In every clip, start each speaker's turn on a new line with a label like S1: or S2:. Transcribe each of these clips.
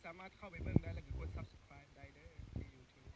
S1: สามารถเข้าไปเบิ่งได้แล้วก็กด Subscribe ได้เด้อที่ YouTube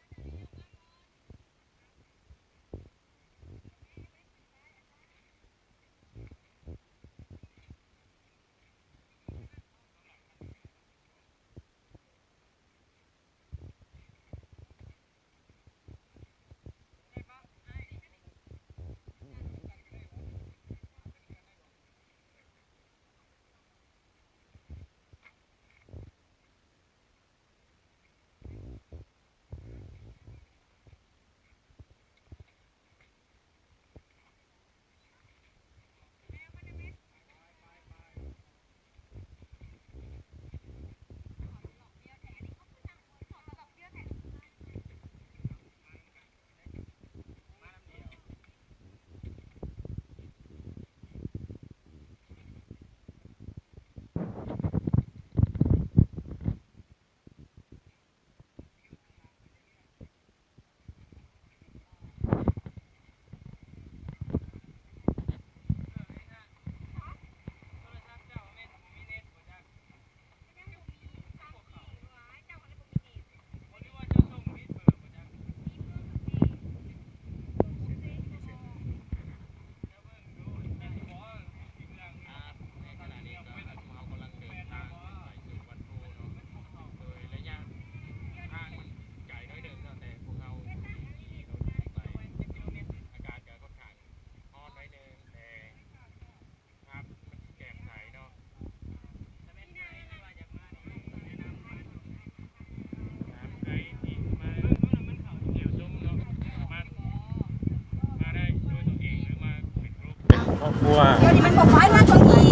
S2: ครอบครัว
S3: เดี๋ยวนี้มันบอกไว้มาตรงนี้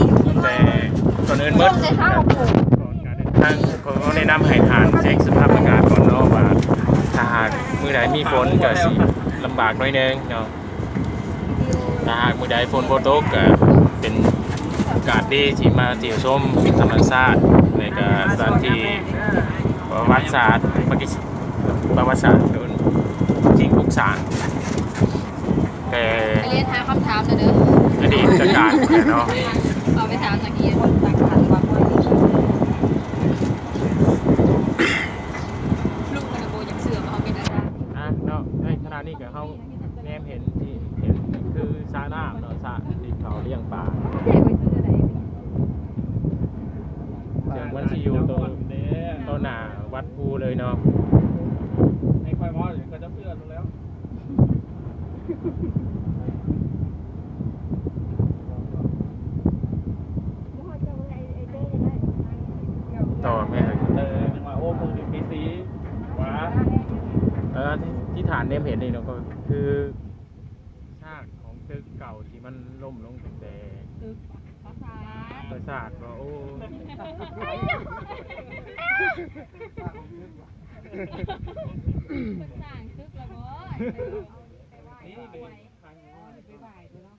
S2: แต่ก่อนอื่นเมื่อก่อนการเดินทางเขาแนะนำให้ทานเช็คสภาพอากาศก่อนเนาะว่าถ้าหากมือใดมีฝนก็สิลำบากหน่อยนึงเนาะถ้าหากมือใดฝนบ่ตกก็เป็นโอกาสดีที่มาเที่ยวชมธรรมชาติในก็สถานที่ประวัติศาสตร์ประวัติศาสตร์จริงปลูกสร้างแต่
S3: ไปเรียนหาคำถามเลยเด้อ
S2: อดีตการเนาะ
S3: เอาไปถามตะกี้ต่างกันว่าคนลูกมันโบยังเสื่อมเอาเป็นอาจารย์
S2: เนาะในขณะนี้ก็เขาแนมเห็นที่เห็นคือซาน้ำเนาะซาที่เขาเลี้ยงปลาเสียงวันที่อยู่ต้นหนาวัดภูเลยเนาะ
S1: ในควายมอสก็จะเพื่อนแล้ว
S2: ต่อแม่
S1: จังหวะโอ้มึงดีซีว้า
S2: ที่ฐานเนมเห็นนี่เนาะก็คือซากของตึกเก่าที่มันล่มลงตั้งแต่
S3: ตึกภาษา
S2: ประสาทก็โอ้
S3: ต่างตึกละบ่
S1: นี่เลย
S3: ไปไหว้ตัวเนาะ